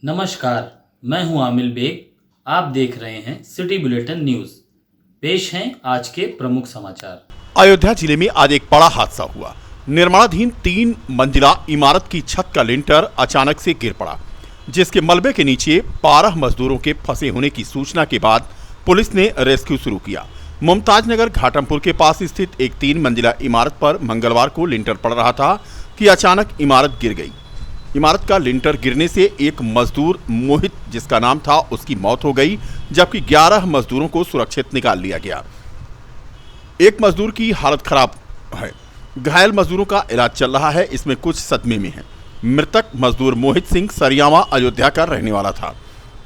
नमस्कार, मैं हूं आमिल बेग। आप देख रहे हैं सिटी बुलेटिन न्यूज। पेश हैं आज के प्रमुख समाचार। अयोध्या जिले में आज एक बड़ा हादसा हुआ। निर्माणाधीन 3 मंजिला इमारत की छत का लिंटर अचानक से गिर पड़ा, जिसके मलबे के नीचे 12 मजदूरों के फंसे होने की सूचना के बाद पुलिस ने रेस्क्यू शुरू किया। मुमताज नगर घाटमपुर के पास स्थित एक 3 मंजिला इमारत पर मंगलवार को लिंटर पड़ रहा था कि अचानक इमारत गिर गई। इमारत का लिंटर गिरने से एक मजदूर मोहित, जिसका नाम था, उसकी मौत हो गई, जबकि 11 मजदूरों को सुरक्षित निकाल लिया गया। एक मजदूर की हालत खराब है। घायल मजदूरों का इलाज चल रहा है, इसमें कुछ सदमे में हैं। मृतक मजदूर मोहित सिंह सरियावा अयोध्या का रहने वाला था।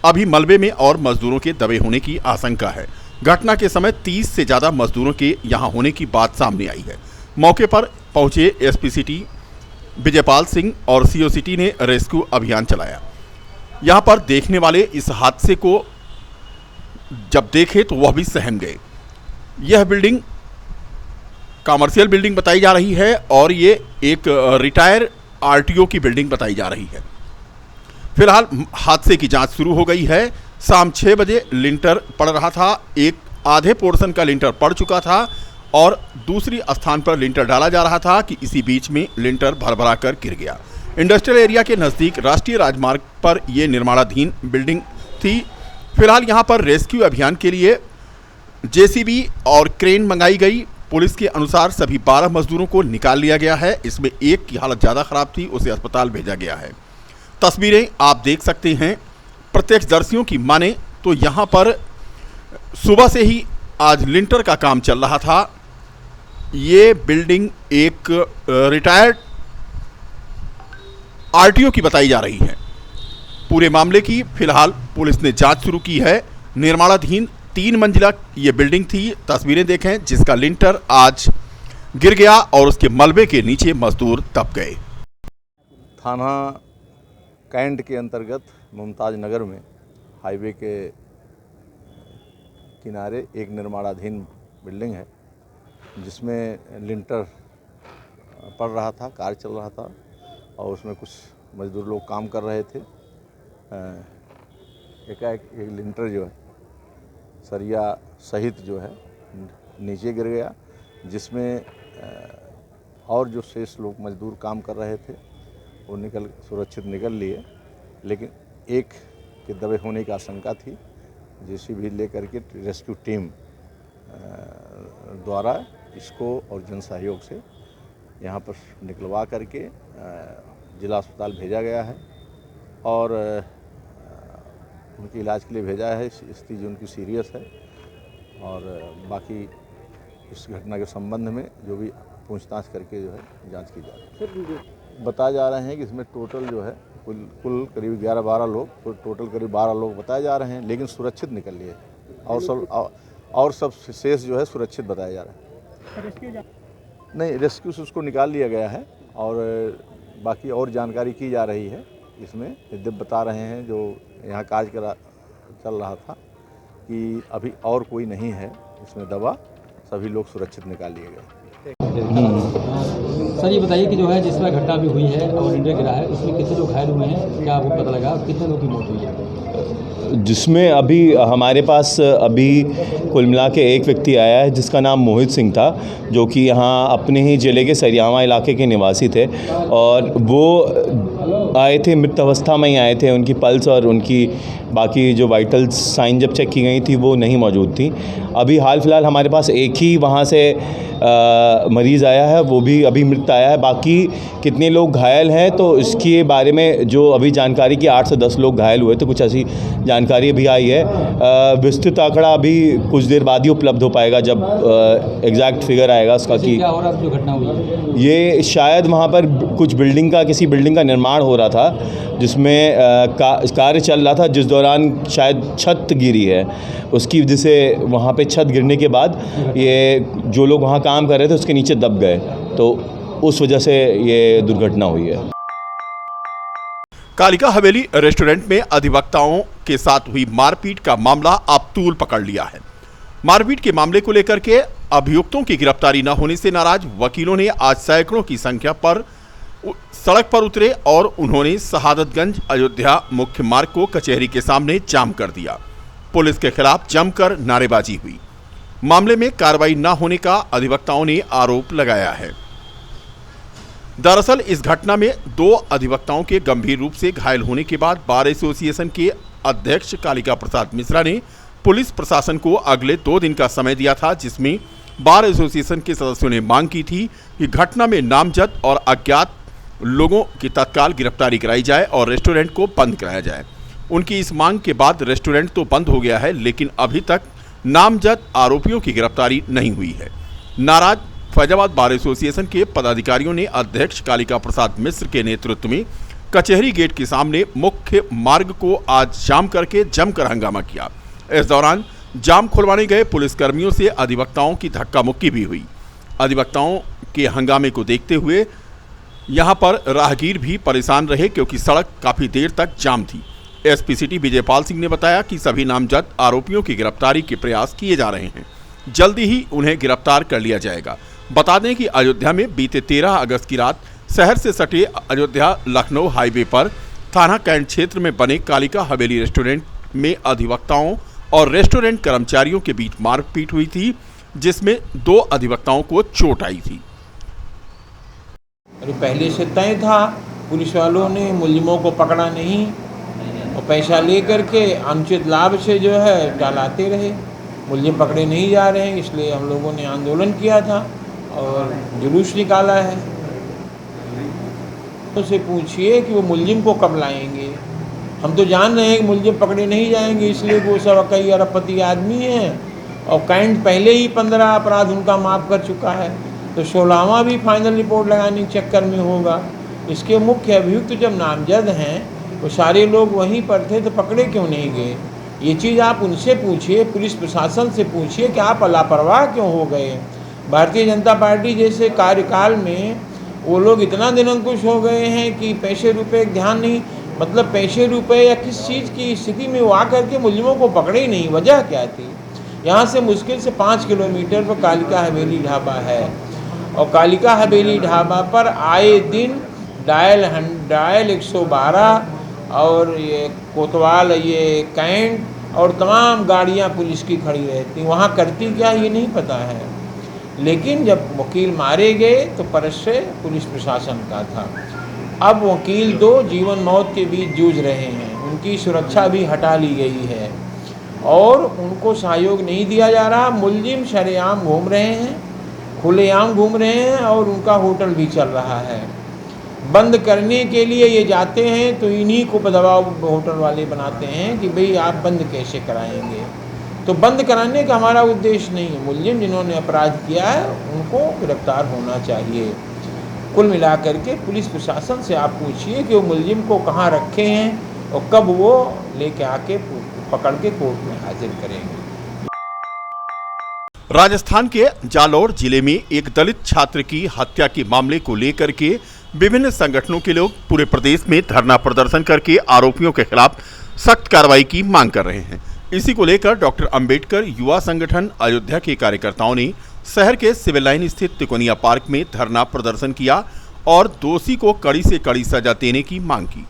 अभी मलबे में और मजदूरों के दबे होने की आशंका है। घटना के समय 30 से ज्यादा मजदूरों के यहां होने की बात सामने आई है। मौके पर पहुंचे एसपी सिटी विजयपाल सिंह और सीओ सिटी ने रेस्क्यू अभियान चलाया। यहां पर देखने वाले इस हादसे को जब देखे तो वह भी सहम गए। यह बिल्डिंग कमर्शियल बिल्डिंग बताई जा रही है और ये एक रिटायर आरटीओ की बिल्डिंग बताई जा रही है। फिलहाल हादसे की जांच शुरू हो गई है। शाम 6 बजे लिंटर पड़ रहा था। एक आधे पोर्शन का लिंटर पड़ चुका था और दूसरी स्थान पर लिंटर डाला जा रहा था कि इसी बीच में लिंटर भरभरा कर गिर गया। इंडस्ट्रियल एरिया के नज़दीक राष्ट्रीय राजमार्ग पर यह निर्माणाधीन बिल्डिंग थी। फिलहाल यहां पर रेस्क्यू अभियान के लिए जेसीबी और क्रेन मंगाई गई। पुलिस के अनुसार सभी 12 मजदूरों को निकाल लिया गया है। इसमें एक की हालत ज़्यादा खराब थी, उसे अस्पताल भेजा गया है। तस्वीरें आप देख सकते हैं। प्रत्यक्षदर्शियों की माने तो यहाँ पर सुबह से ही आज लिंटर का काम चल रहा था। ये बिल्डिंग एक रिटायर्ड आरटीओ की बताई जा रही है। पूरे मामले की फिलहाल पुलिस ने जांच शुरू की है। निर्माणाधीन 3 मंजिला ये बिल्डिंग थी। तस्वीरें देखें, जिसका लिंटर आज गिर गया और उसके मलबे के नीचे मजदूर दब गए। थाना कैंट के अंतर्गत मुमताज नगर में हाईवे के किनारे एक निर्माणाधीन बिल्डिंग है, जिसमें लिंटर पड़ रहा था, कार्य चल रहा था और उसमें कुछ मजदूर लोग काम कर रहे थे। एकाएक एक लिंटर जो है सरिया सहित जो है नीचे गिर गया, जिसमें और जो शेष लोग मजदूर काम कर रहे थे वो सुरक्षित निकल लिए, लेकिन एक के दबे होने की आशंका थी। जेसीबी लेकर के रेस्क्यू टीम द्वारा इसको और जन सहयोग से यहाँ पर निकलवा करके जिला अस्पताल भेजा गया है और उनके इलाज के लिए भेजा है। स्थिति जो उनकी सीरियस है और बाकी इस घटना के संबंध में जो भी पूछताछ करके जो है जांच की जा रही है। बताया जा रहे हैं कि इसमें टोटल जो है कुल करीब 11-12 लोग, तो टोटल करीब 12 लोग बताए जा रहे हैं, लेकिन सुरक्षित निकल लिए और सब शेष जो है सुरक्षित बताया जा रहा है। नहीं, रेस्क्यू से उसको निकाल लिया गया है और बाकी और जानकारी की जा रही है। इसमें जब बता रहे हैं जो यहाँ कार्य चल रहा था कि अभी और कोई नहीं है इसमें दबा, सभी लोग सुरक्षित निकाल लिए गए। सर ये बताइए कि जो है जिसमें घटना भी हुई है और लिंटर गिरा है, उसमें कितने लोग घायल हुए हैं, क्या आपको पता लगा, कितने लोग की मौत हुई है? जिसमें अभी हमारे पास अभी कुल मिला के एक व्यक्ति आया है जिसका नाम मोहित सिंह था, जो कि यहाँ अपने ही ज़िले के सरियावा इलाके के निवासी थे और वो आए थे, मृत अवस्था में ही आए थे। उनकी पल्स और उनकी बाकी जो वाइटल साइन जब चेक की गई थी वो नहीं मौजूद थी। अभी हाल फिलहाल हमारे पास एक ही वहाँ से मरीज़ आया है, वो भी अभी मृत आया है। बाकी कितने लोग घायल हैं तो इसके बारे में जो अभी जानकारी की 8 से 10 लोग घायल हुए, तो कुछ ऐसी जानकारी भी आई है। विस्तृत आंकड़ा अभी कुछ देर बाद ही उपलब्ध हो पाएगा जब एग्जैक्ट फिगर आएगा उसका कि क्या हो रहा है। जो घटना हुई है ये शायद वहाँ पर कुछ किसी बिल्डिंग का निर्माण हो रहा था, जिसमें कार्य चल रहा था, जिस दौरान शायद छत गिरी है। उसकी वजह से वहाँ पे छत गिरने के बाद ये जो लोग वहाँ काम कर रहे थे उसके नीचे दब गए, तो उस वजह से ये दुर्घटना हुई है। कालिका हवेली रेस्टोरेंट में अधिवक्ताओं के साथ हुई मारपीट का मामला अब तूल पकड़ लिया है। मारपीट के मामले को लेकर के अभियुक्तों की गिरफ्तारी न होने से नाराज वकीलों ने आज सैकड़ों की संख्या पर सड़क पर उतरे और उन्होंने शहादतगंज अयोध्या मुख्य मार्ग को कचहरी के सामने जाम कर दिया। पुलिस के खिलाफ जमकर नारेबाजी हुई। मामले में कार्रवाई न होने का अधिवक्ताओं ने आरोप लगाया है। दरअसल इस घटना में 2 अधिवक्ताओं के गंभीर रूप से घायल होने के बाद बार एसोसिएशन के अध्यक्ष कालिका प्रसाद मिश्रा ने पुलिस प्रशासन को अगले 2 दिन का समय दिया था, जिसमें बार एसोसिएशन के सदस्यों ने मांग की थी कि घटना में नामजद और अज्ञात लोगों की तत्काल गिरफ्तारी कराई जाए और रेस्टोरेंट को बंद कराया जाए। उनकी इस मांग के बाद रेस्टोरेंट तो बंद हो गया है, लेकिन अभी तक नामजद आरोपियों की गिरफ्तारी नहीं हुई है। नाराज फैजाबाद बार एसोसिएशन के पदाधिकारियों ने अध्यक्ष कालिका प्रसाद मिश्र के नेतृत्व में कचहरी गेट के सामने मुख्य मार्ग को आज जाम करके जमकर हंगामा किया। इस दौरान जाम खुलवाने गए पुलिसकर्मियों से अधिवक्ताओं की धक्का मुक्की भी हुई। अधिवक्ताओं के हंगामे को देखते हुए यहां पर राहगीर भी परेशान रहे, क्योंकि सड़क काफी देर तक जाम थी। एसपी सिटी विजयपाल सिंह ने बताया कि सभी नामजद आरोपियों की गिरफ्तारी के प्रयास किए जा रहे हैं। जल्दी ही उन्हें गिरफ्तार कर लिया जाएगा। बता दें कि अयोध्या में बीते 13 अगस्त की रात शहर से सटे अयोध्या लखनऊ हाईवे पर थाना कैंट क्षेत्र में बने कालिका हवेली रेस्टोरेंट में अधिवक्ताओं और रेस्टोरेंट कर्मचारियों के बीच मारपीट हुई थी, जिसमें 2 अधिवक्ताओं को चोट आई थी। पहले से तय था, पुलिस वालों ने मुलजिमों को पकड़ा नहीं और पैसा ले करके अनुचित लाभ से जो है टालाते रहे। मुलजिम पकड़े नहीं जा रहे हैं, इसलिए हम लोगों ने आंदोलन किया था और जुलूस निकाला है। उनसे पूछिए कि वो मुलजिम को कब लाएंगे। हम तो जान रहे हैं कि मुलजिम पकड़े नहीं जाएंगे, इसलिए वो सब कई अरबपति आदमी हैं और कैंट पहले ही 15 अपराध उनका माफ़ कर चुका है, तो 16वां भी फाइनल रिपोर्ट लगाने के चक्कर में होगा। इसके मुख्य अभियुक्त जब नामजद हैं तो सारे लोग वहीं पर थे, तो पकड़े क्यों नहीं गए? ये चीज़ आप उनसे पूछिए, पुलिस प्रशासन से पूछिए कि आप लापरवाह क्यों हो गए। भारतीय जनता पार्टी जैसे कार्यकाल में वो लोग इतना दिनंकुश हो गए हैं कि पैसे रुपए ध्यान नहीं, मतलब पैसे रुपए या किस चीज़ की स्थिति में वो आकर के मुलजिमों को पकड़े ही नहीं। वजह क्या थी? यहाँ से मुश्किल से 5 किलोमीटर पर कालिका हवेली ढाबा है और कालिका हवेली ढाबा पर आए दिन डायल 112 और ये कोतवाल, ये कैंट और तमाम गाड़ियाँ पुलिस की खड़ी रहती। वहाँ करती क्या ये नहीं पता है, लेकिन जब वकील मारे गए तो परस से पुलिस प्रशासन का था। अब वकील 2 जीवन मौत के बीच जूझ रहे हैं, उनकी सुरक्षा भी हटा ली गई है और उनको सहयोग नहीं दिया जा रहा। मुलजिम शरेआम घूम रहे हैं, खुलेआम घूम रहे हैं और उनका होटल भी चल रहा है। बंद करने के लिए ये जाते हैं तो इन्हीं को दबाव होटल वाले बनाते हैं कि भाई आप बंद कैसे कराएंगे। तो बंद कराने का हमारा उद्देश्य नहीं है। मुलजिम जिन्होंने अपराध किया है उनको गिरफ्तार होना चाहिए। कुल मिलाकर के पुलिस प्रशासन से आप पूछिए कि वो मुलजिम को कहाँ रखे हैं और कब वो लेके आके पकड़ के कोर्ट में हाजिर करेंगे। राजस्थान के जालौर जिले में एक दलित छात्र की हत्या के मामले को लेकर के विभिन्न संगठनों के लोग पूरे प्रदेश में धरना प्रदर्शन करके आरोपियों के खिलाफ सख्त कार्रवाई की मांग कर रहे हैं। इसी को लेकर डॉक्टर अंबेडकर युवा संगठन अयोध्या के कार्यकर्ताओं ने शहर के सिविल लाइन स्थित तिकोनिया पार्क में धरना प्रदर्शन किया और दोषी को कड़ी से कड़ी सजा देने की मांग की।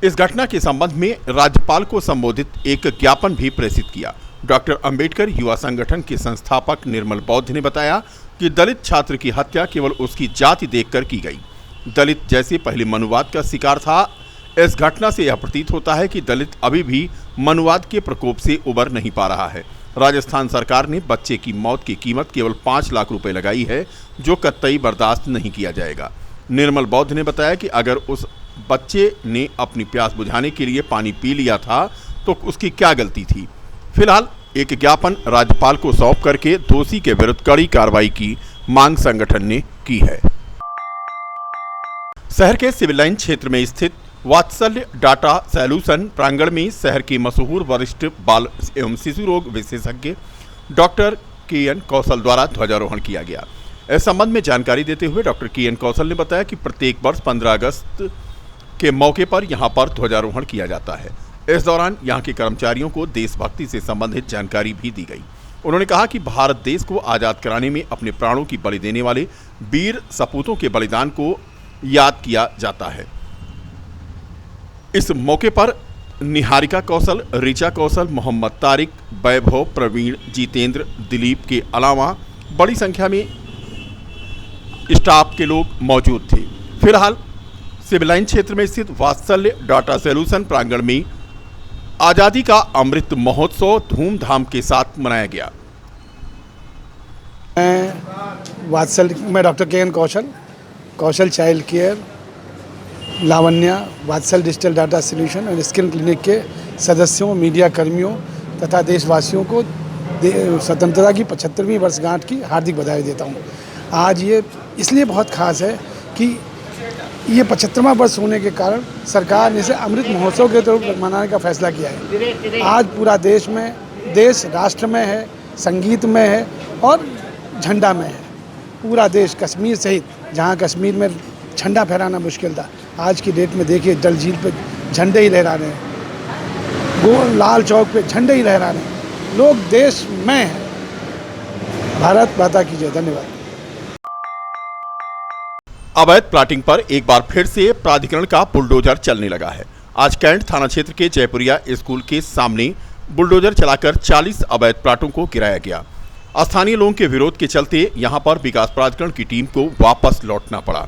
इस घटना के संबंध में राज्यपाल को संबोधित एक ज्ञापन भी प्रेषित किया। डॉक्टर अंबेडकर युवा संगठन के संस्थापक निर्मल बौद्ध ने बताया कि दलित छात्र की हत्या केवल उसकी जाति देखकर की गई। दलित जैसे पहले मनुवाद का शिकार था। इस घटना से यह प्रतीत होता है कि दलित अभी भी मनुवाद के प्रकोप से उबर नहीं पा रहा है। राजस्थान सरकार ने बच्चे की मौत की कीमत केवल 5 लाख रुपए लगाई है, जो कतई बर्दाश्त नहीं किया जाएगा। निर्मल बौद्ध ने बताया कि अगर उस बच्चे ने अपनी प्यास बुझाने के लिए पानी पी लिया था तो उसकी क्या गलती थी। फिलहाल एक ज्ञापन राज्यपाल को सौंप करके दोषी के विरुद्ध कड़ी कार्रवाई की मांग संगठन ने की है। शहर के सिविल लाइन क्षेत्र में स्थित वात्सल्य डाटा सॉल्यूशन प्रांगण में शहर के मशहूर वरिष्ठ बाल एवं शिशु रोग विशेषज्ञ डॉक्टर के.एन. कौशल द्वारा ध्वजारोहण किया गया। इस संबंध में जानकारी देते हुए डॉक्टर के.एन. कौशल ने बताया कि प्रत्येक वर्ष 15 अगस्त के मौके पर यहां पर ध्वजारोहण किया जाता है। इस दौरान यहां के कर्मचारियों को देशभक्ति से संबंधित जानकारी भी दी गई। उन्होंने कहा कि भारत देश को आज़ाद कराने में अपने प्राणों की बलि देने वाले वीर सपूतों के बलिदान को याद किया जाता है। इस मौके पर निहारिका कौशल, ऋचा कौशल, मोहम्मद तारिक, वैभव, प्रवीण, जितेंद्र, दिलीप के अलावा बड़ी संख्या में स्टाफ के लोग मौजूद थे। फिलहाल सिविल लाइन क्षेत्र में स्थित वात्सल्य डाटा सॉल्यूशन प्रांगण में आज़ादी का अमृत महोत्सव धूमधाम के साथ मनाया गया। मैं doctor K N. Kaushal child care, Lavanya, Vatsal digital data solution और स्किन क्लिनिक के सदस्यों, मीडिया कर्मियों तथा देशवासियों को स्वतंत्रता की 75वीं वर्षगांठ की हार्दिक बधाई देता हूं। आज ये इसलिए बहुत खास है कि ये 75वां वर्ष होने के कारण सरकार ने इसे अमृत महोत्सव के तौर पर मनाने का फैसला किया है। आज पूरा देश राष्ट्र में है, संगीत में है और झंडा में है। पूरा देश कश्मीर सहित, जहाँ कश्मीर में झंडा फहराना मुश्किल था, आज की डेट में देखिए डल झील पे झंडे ही लहरा रहे हैं, लाल चौक पे झंडे ही लहरा रहे हैं। लोग देश में हैं। भारत माता की जय। धन्यवाद। अवैध प्लाटिंग पर एक बार फिर से प्राधिकरण का बुलडोजर चलने लगा है। आज कैंट थाना क्षेत्र के जयपुरिया स्कूल के सामने बुलडोजर चलाकर 40 अवैध प्लाटों को गिराया गया। स्थानीय लोगों के विरोध के चलते यहां पर विकास प्राधिकरण की टीम को वापस लौटना पड़ा।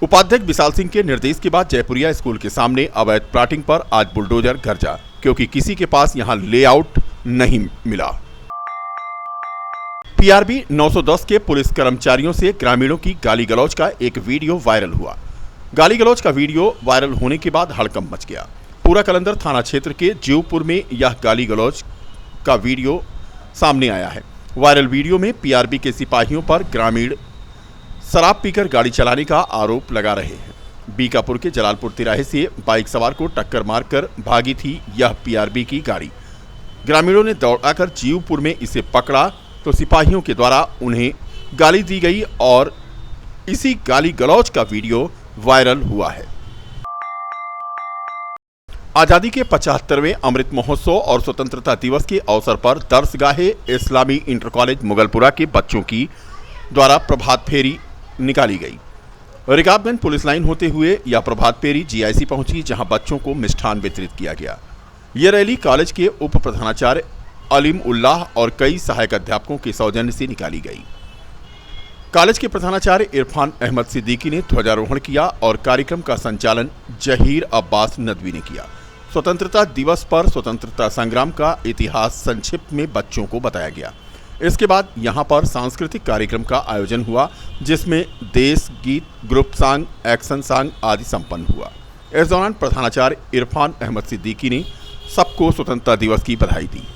उपाध्यक्ष विशाल सिंह के निर्देश के बाद जयपुरिया स्कूल के सामने अवैध प्लाटिंग पर आज बुलडोजर गरजा, क्योंकि किसी के पास यहां लेआउट नहीं मिला। पीआरबी 910 के पुलिस कर्मचारियों से ग्रामीणों की गाली गलौज का एक वीडियो वायरल हुआ। गाली गलौज का वीडियो वायरल होने के बाद हड़कंप मच गया। पूरा कलंदर थाना क्षेत्र के जीवपुर में यह गाली गलौज का वीडियो सामने आया है। वायरल वीडियो में पीआरबी के सिपाहियों पर ग्रामीण शराब पीकर गाड़ी चलाने का आरोप लगा रहे हैं। बीकापुर के जलालपुर तिराहे से बाइक सवार को टक्कर मारकर भागी थी यह पीआरबी की गाड़ी। ग्रामीणों ने दौड़ाकर जीवपुर में इसे पकड़ा तो सिपाहियों के द्वारा उन्हें गाली दी गई और इसी गाली गलौज का वीडियो वायरल हुआ है। आजादी के 75वें अमृत महोत्सव और स्वतंत्रता दिवस के अवसर पर दरसगाहे इस्लामी इंटर कॉलेज मुगलपुरा के बच्चों की द्वारा प्रभात फेरी निकाली गई। रिकाबगंज पुलिस लाइन होते हुए यह प्रभात फेरी जीआईसी पहुंची, जहां बच्चों को मिष्ठान वितरित किया गया। यह रैली कॉलेज के उप प्रधानाचार्य अलीम उल्लाह और कई सहायक अध्यापकों के सौजन्य से निकाली गई। कॉलेज के प्रधानाचार्य इरफान अहमद सिद्दीकी ने ध्वजारोहण किया और कार्यक्रम का संचालन जहीर अब्बास नदवी ने किया। स्वतंत्रता दिवस पर स्वतंत्रता संग्राम का इतिहास संक्षिप्त में बच्चों को बताया गया। इसके बाद यहां पर सांस्कृतिक कार्यक्रम का आयोजन हुआ, जिसमें देश गीत, ग्रुप सॉन्ग, एक्शन सॉन्ग आदि संपन्न हुआ। इस दौरान प्रधानाचार्य इरफान अहमद सिद्दीकी ने सबको स्वतंत्रता दिवस की बधाई दी।